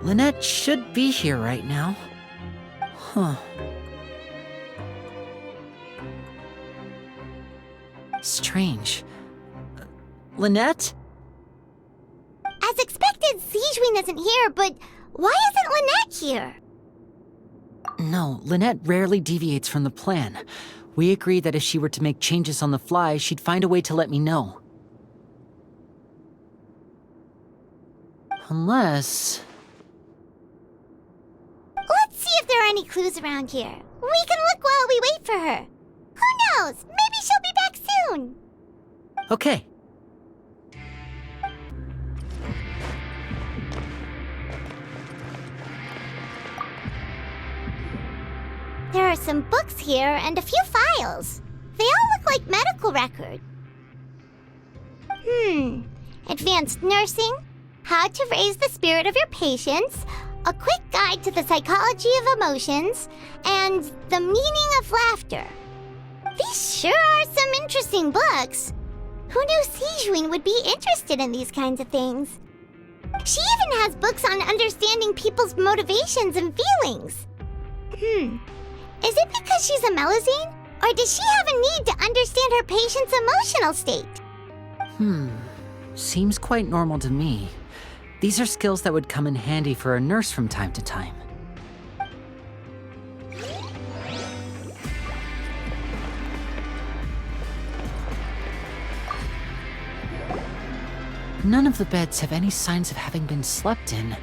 Lynette should be here right now. Huh. Strange. Lynette? As expected, Zijwin isn't here, but why isn't Lynette here? No, Lynette rarely deviates from the plan. We agreed that if she were to make changes on the fly, she'd find a way to let me know. Unless... Let's see if there are any clues around here. We can look while we wait for her. Who knows? Maybe she'll be back soon. Okay. There are some books here and a few files. They all look like medical records. Advanced nursing, how to raise the spirit of your patients, a quick guide to the psychology of emotions, and the meaning of laughter. These sure are some interesting books. Who knew Zijwin would be interested in these kinds of things? She even has books on understanding people's motivations and feelings. Is it because she's a Melazine? Or does she have a need to understand her patient's emotional state? Seems quite normal to me. These are skills that would come in handy for a nurse from time to time. None of the beds have any signs of having been slept in,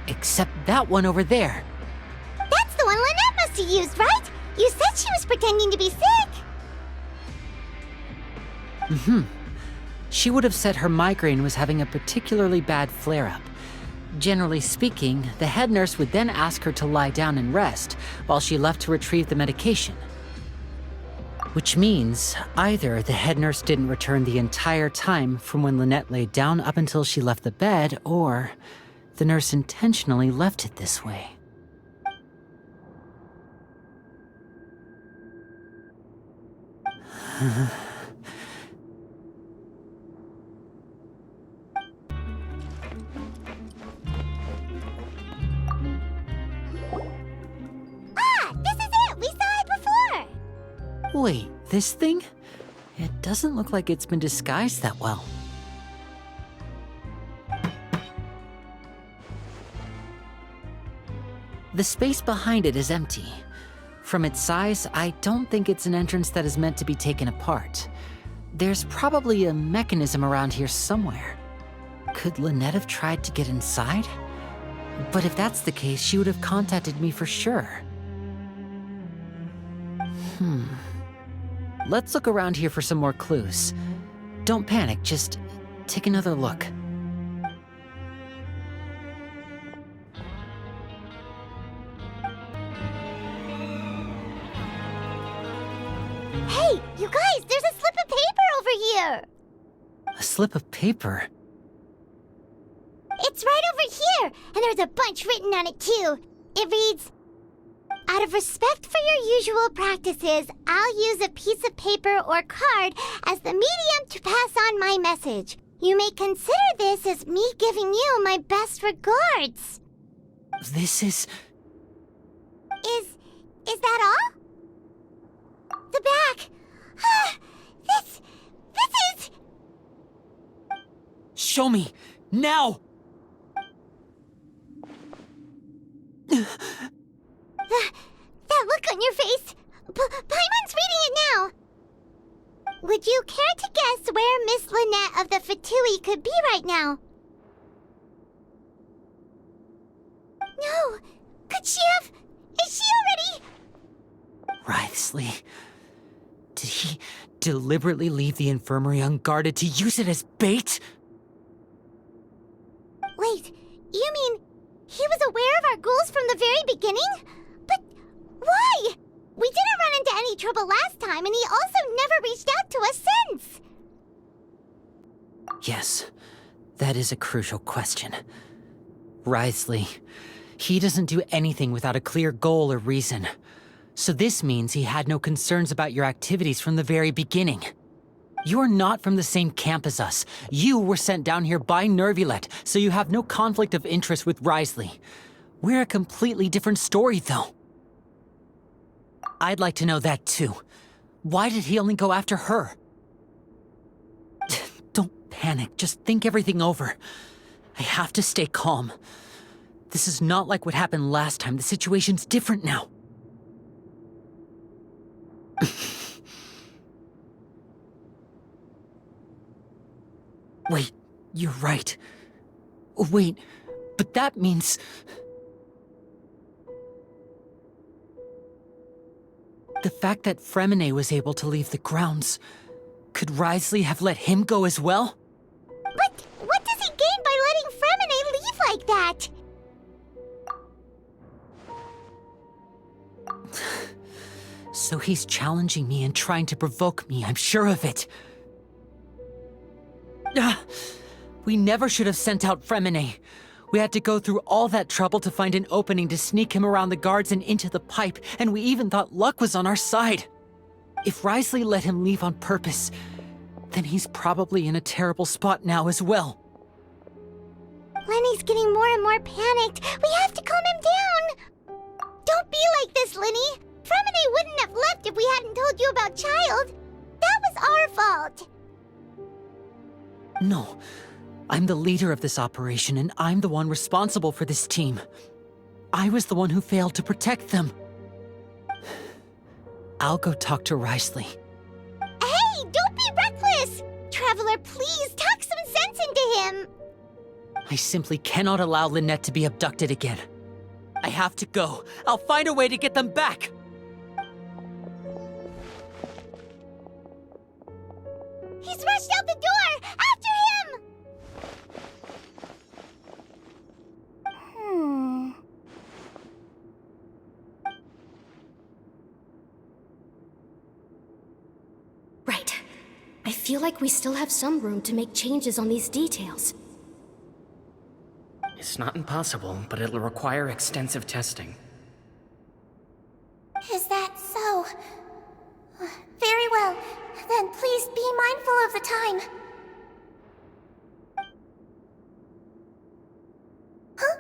except that one over there. That's the one Lynette must have used, right? You said she was pretending to be sick. She would have said her migraine was having a particularly bad flare-up. Generally speaking, the head nurse would then ask her to lie down and rest, while she left to retrieve the medication. Which means, either the head nurse didn't return the entire time from when Lynette laid down up until she left the bed, or the nurse intentionally left it this way. This is it! We saw it before! Wait, this thing? It doesn't look like it's been disguised that well. The space behind it is empty. From its size, I don't think it's an entrance that is meant to be taken apart. There's probably a mechanism around here somewhere. Could Lynette have tried to get inside? But if that's the case, she would have contacted me for sure. Let's look around here for some more clues. Don't panic, just take another look. Hey, you guys, there's a slip of paper over here! A slip of paper? It's right over here, and there's a bunch written on it too. It reads, "Out of respect for your usual practices, I'll use a piece of paper or card as the medium to pass on my message. You may consider this as me giving you my best regards." This is... Is that all? The back. This is... Show me! Now! That look on your face. Paimon's reading it now. Would you care to guess where Miss Lynette of the Fatui could be right now? No. Could she have... Is she already... Writhsley. Did he deliberately leave the infirmary unguarded to use it as bait? Wait, you mean he was aware of our goals from the very beginning? But why? We didn't run into any trouble last time, and he also never reached out to us since. Yes, that is a crucial question. Writhsley, he doesn't do anything without a clear goal or reason. So this means he had no concerns about your activities from the very beginning. You're not from the same camp as us. You were sent down here by Nervulet, so you have no conflict of interest with Wriothesley. We're a completely different story, though. I'd like to know that, too. Why did he only go after her? Don't panic, just think everything over. I have to stay calm. This is not like what happened last time. The situation's different now. Wait, you're right. Wait, but that means... The fact that Fremine was able to leave the grounds, could Wriothesley have let him go as well? But what does he gain by letting Fremine leave like that? So he's challenging me and trying to provoke me, I'm sure of it. We never should have sent out Fremine. We had to go through all that trouble to find an opening to sneak him around the guards and into the pipe, and we even thought luck was on our side. If Wriothesley let him leave on purpose, then he's probably in a terrible spot now as well. Lenny's getting more and more panicked. We have to calm him down. Don't be like this, Lenny. Fremine wouldn't have left if we hadn't told you about Child. That was our fault. No. I'm the leader of this operation, and I'm the one responsible for this team. I was the one who failed to protect them. I'll go talk to Wriothesley. Hey, don't be reckless! Traveler, please talk some sense into him. I simply cannot allow Lynette to be abducted again. I have to go. I'll find a way to get them back! He's rushed out the door! After him! Right. I feel like we still have some room to make changes on these details. It's not impossible, but it'll require extensive testing. Is that so? Very well. Then please be mindful of the time. Huh?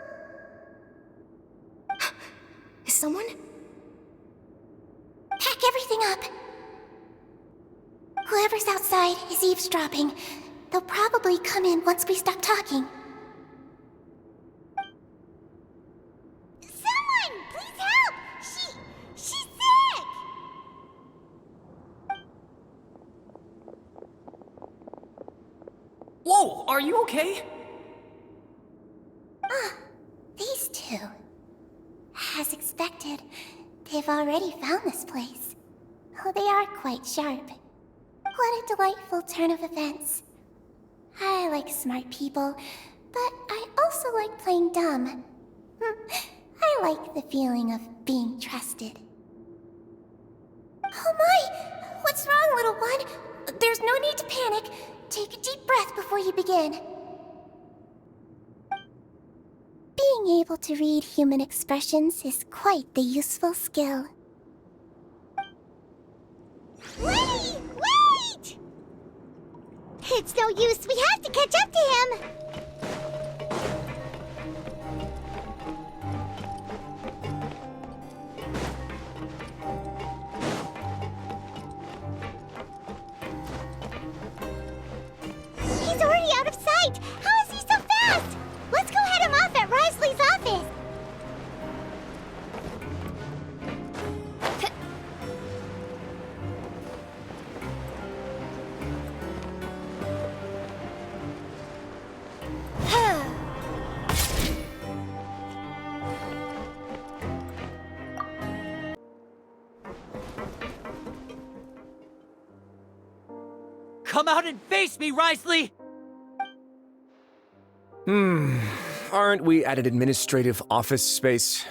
Is someone? Pack everything up. Whoever's outside is eavesdropping. They'll probably come in once we stop talking. Someone! Please help! She's sick! Whoa, are you okay? These two. As expected, they've already found this place. Oh, they are quite sharp. What a delightful turn of events. I like smart people, but I also like playing dumb. I like the feeling of being trusted. Oh my! What's wrong, little one? There's no need to panic. Take a deep breath before you begin. Being able to read human expressions is quite the useful skill. Wait! Wait! It's no use. We have to catch up to him. He's already out of sight. How is he so fast? Let's go head him off at Wriothesley's office. Come out and face me, Wriothesley! Aren't we at an administrative office space?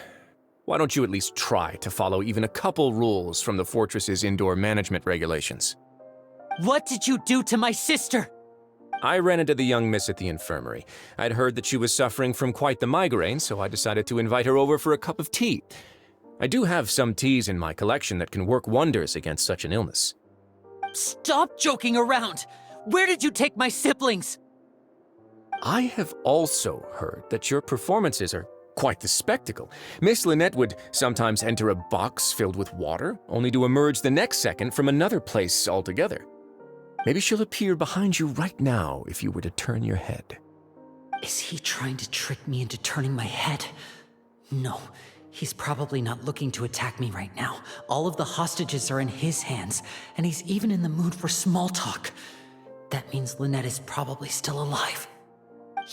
Why don't you at least try to follow even a couple rules from the fortress's indoor management regulations? What did you do to my sister? I ran into the young miss at the infirmary. I'd heard that she was suffering from quite the migraine, so I decided to invite her over for a cup of tea. I do have some teas in my collection that can work wonders against such an illness. Stop joking around! Where did you take my siblings? I have also heard that your performances are quite the spectacle. Miss Lynette would sometimes enter a box filled with water, only to emerge the next second from another place altogether. Maybe she'll appear behind you right now if you were to turn your head. Is he trying to trick me into turning my head? No, he's probably not looking to attack me right now. All of the hostages are in his hands, and he's even in the mood for small talk. That means Lynette is probably still alive.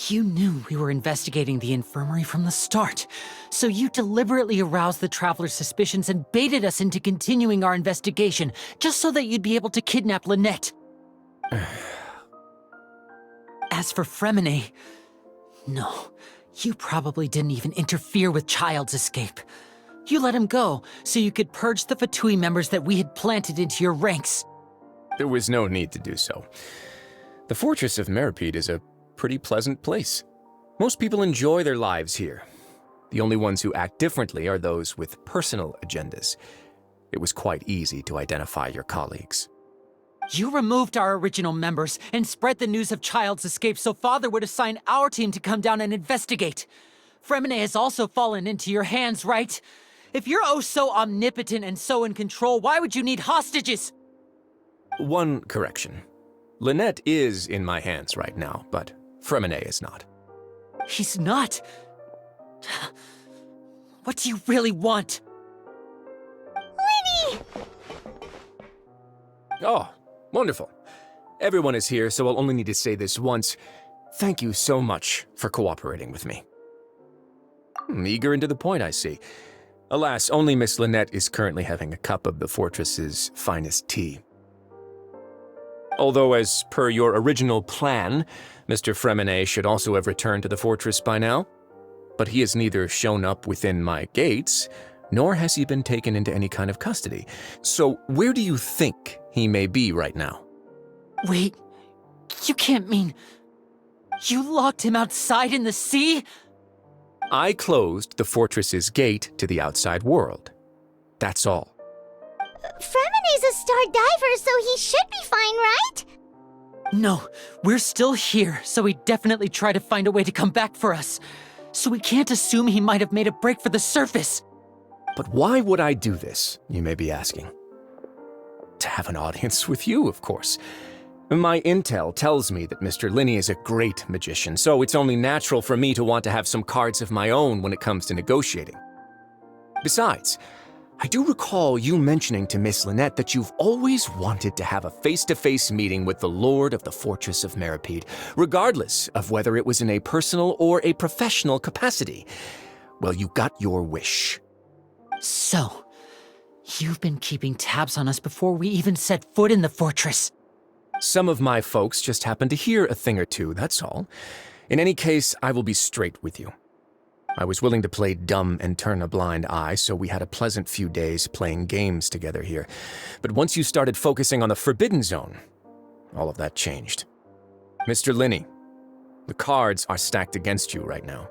You knew we were investigating the infirmary from the start, so you deliberately aroused the Traveler's suspicions and baited us into continuing our investigation, just so that you'd be able to kidnap Lynette. As for Fremine, no, you probably didn't even interfere with Child's escape. You let him go, so you could purge the Fatui members that we had planted into your ranks. There was no need to do so. The Fortress of Meripede is a pretty pleasant place. Most people enjoy their lives here. The only ones who act differently are those with personal agendas. It was quite easy to identify your colleagues. You removed our original members and spread the news of Child's escape so Father would assign our team to come down and investigate. Fremine has also fallen into your hands, right? If you're oh so omnipotent and so in control, why would you need hostages? One correction. Lynette is in my hands right now, but Fremine is not. He's not? What do you really want? Lenny! Oh, wonderful. Everyone is here, so I'll only need to say this once. Thank you so much for cooperating with me. Eager and to the point, I see. Alas, only Miss Lynette is currently having a cup of the fortress's finest tea. Although, as per your original plan, Mr. Fremine should also have returned to the fortress by now. But he has neither shown up within my gates, nor has he been taken into any kind of custody. So where do you think he may be right now? Wait, you can't mean... You locked him outside in the sea? I closed the fortress's gate to the outside world. That's all. Fremine's a star diver, so he should be fine, right? No, we're still here, so he'd definitely try to find a way to come back for us. So we can't assume he might have made a break for the surface. But why would I do this, you may be asking? To have an audience with you, of course. My intel tells me that Mr. Linney is a great magician, so it's only natural for me to want to have some cards of my own when it comes to negotiating. Besides, I do recall you mentioning to Miss Lynette that you've always wanted to have a face-to-face meeting with the Lord of the Fortress of Meripede, regardless of whether it was in a personal or a professional capacity. Well, you got your wish. So, you've been keeping tabs on us before we even set foot in the fortress. Some of my folks just happened to hear a thing or two, that's all. In any case, I will be straight with you. I was willing to play dumb and turn a blind eye, so we had a pleasant few days playing games together here. But once you started focusing on the Forbidden Zone, all of that changed. Mr. Linney, the cards are stacked against you right now.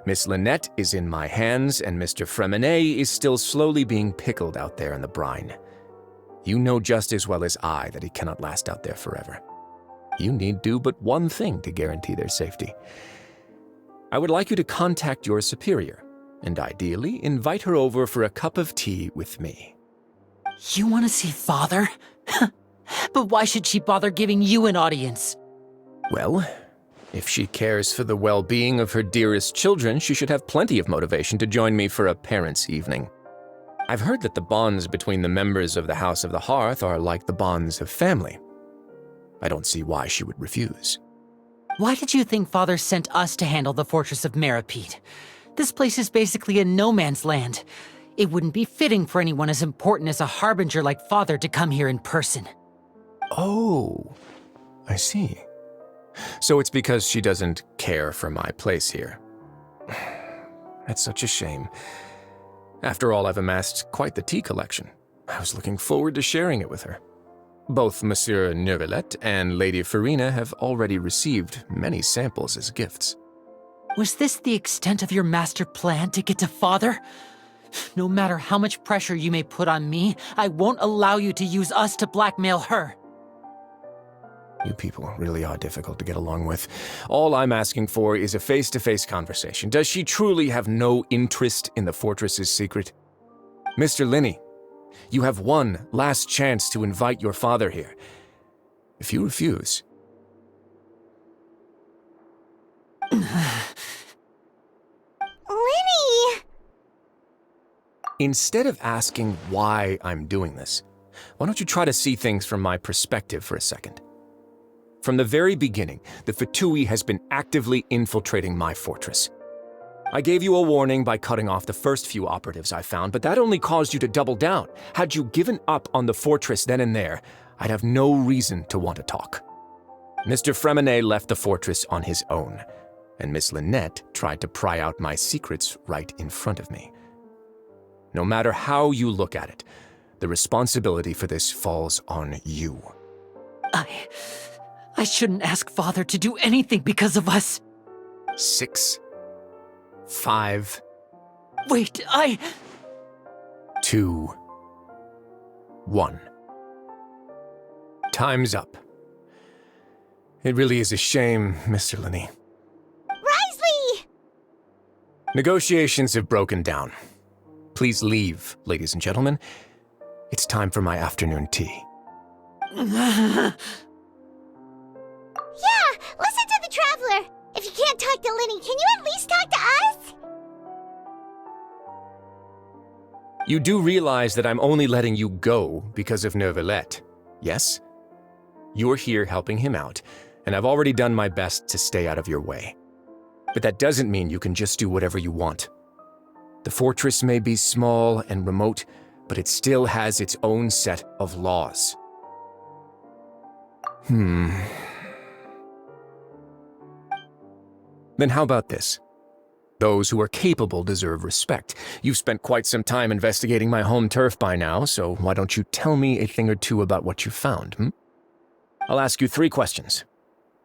Miss Lynette is in my hands, and Mr. Fremine is still slowly being pickled out there in the brine. You know just as well as I that he cannot last out there forever. You need do but one thing to guarantee their safety. I would like you to contact your superior, and ideally invite her over for a cup of tea with me. You want to see Father? But why should she bother giving you an audience? Well, if she cares for the well-being of her dearest children, she should have plenty of motivation to join me for a parents' evening. I've heard that the bonds between the members of the House of the Hearth are like the bonds of family. I don't see why she would refuse. Why did you think Father sent us to handle the Fortress of Meripede? This place is basically a no-man's land. It wouldn't be fitting for anyone as important as a harbinger like Father to come here in person. Oh, I see. So it's because she doesn't care for my place here. That's such a shame. After all, I've amassed quite the tea collection. I was looking forward to sharing it with her. Both Monsieur Neuvillette and Lady Farina have already received many samples as gifts. Was this the extent of your master plan to get to Father? No matter how much pressure you may put on me, I won't allow you to use us to blackmail her. You people really are difficult to get along with. All I'm asking for is a face-to-face conversation. Does she truly have no interest in the fortress's secret? Mr. Linney, you have one last chance to invite your father here. If you refuse... Linny! Instead of asking why I'm doing this, why don't you try to see things from my perspective for a second? From the very beginning, the Fatui has been actively infiltrating my fortress. I gave you a warning by cutting off the first few operatives I found, but that only caused you to double down. Had you given up on the fortress then and there, I'd have no reason to want to talk. Mr. Fremenet left the fortress on his own, and Miss Lynette tried to pry out my secrets right in front of me. No matter how you look at it, the responsibility for this falls on you. I shouldn't ask Father to do anything because of us. 6, 5... Wait, 2, 1. Time's up. It really is a shame, Mr. Linney. Risley! Negotiations have broken down. Please leave, ladies and gentlemen. It's time for my afternoon tea. Yeah, listen to the Traveler. If you can't talk to Linny, can you at least talk to us? You do realize that I'm only letting you go because of Neuvillette, yes? You're here helping him out, and I've already done my best to stay out of your way. But that doesn't mean you can just do whatever you want. The fortress may be small and remote, but it still has its own set of laws. Then how about this? Those who are capable deserve respect. You've spent quite some time investigating my home turf by now, so why don't you tell me a thing or two about what you found, I'll ask you 3 questions.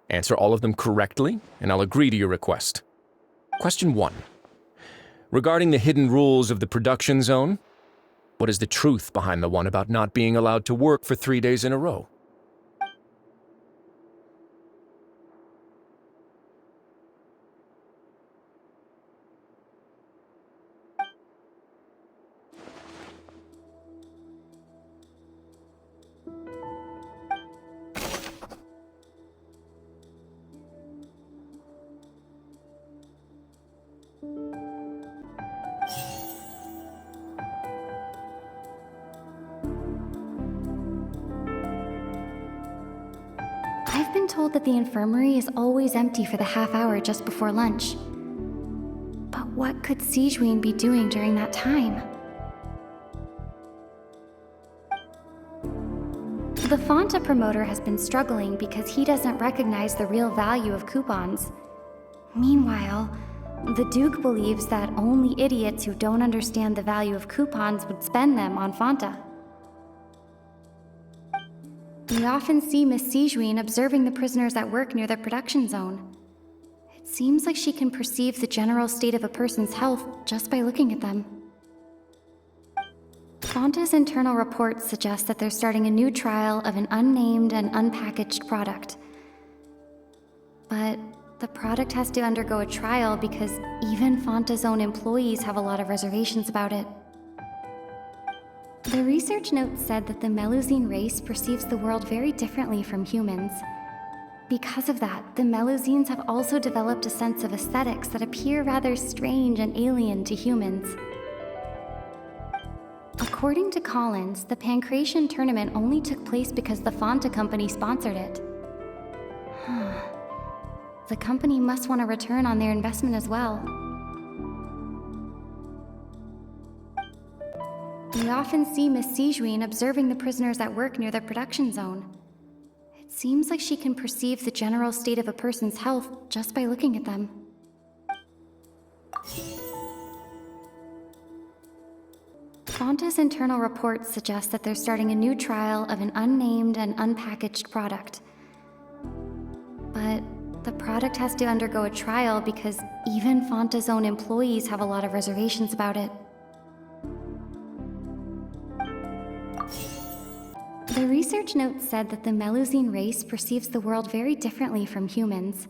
Answer all of them correctly, and I'll agree to your request. Question 1. Regarding the hidden rules of the production zone, what is the truth behind the one about not being allowed to work for 3 days in a row? I've been told that the infirmary is always empty for the half hour just before lunch. But what could Sijuin be doing during that time? The Fanta promoter has been struggling because he doesn't recognize the real value of coupons. Meanwhile, the Duke believes that only idiots who don't understand the value of coupons would spend them on Fanta. We often see Miss Sijuin observing the prisoners at work near the production zone. It seems like she can perceive the general state of a person's health just by looking at them. Fanta's internal reports suggest that they're starting a new trial of an unnamed and unpackaged product. But the product has to undergo a trial because even Fanta's own employees have a lot of reservations about it. The research note said that the Melusine race perceives the world very differently from humans. Because of that, the Melusines have also developed a sense of aesthetics that appear rather strange and alien to humans. According to Collins, the Pancration tournament only took place because the Fanta company sponsored it. The company must want a return on their investment as well. We often see Miss Sijuin observing the prisoners at work near the production zone. It seems like she can perceive the general state of a person's health just by looking at them. Fanta's internal reports suggest that they're starting a new trial of an unnamed and unpackaged product. But the product has to undergo a trial because even Fanta's own employees have a lot of reservations about it. The The research notes said that the Melusine race perceives the world very differently from humans.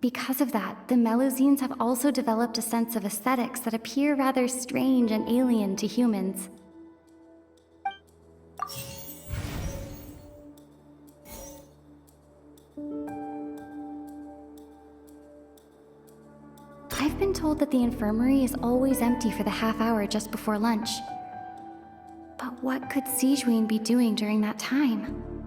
Because of that, the Melusines have also developed a sense of aesthetics that appear rather strange and alien to humans. I've been told that the infirmary is always empty for the half hour just before lunch. But what could Sijuin be doing during that time?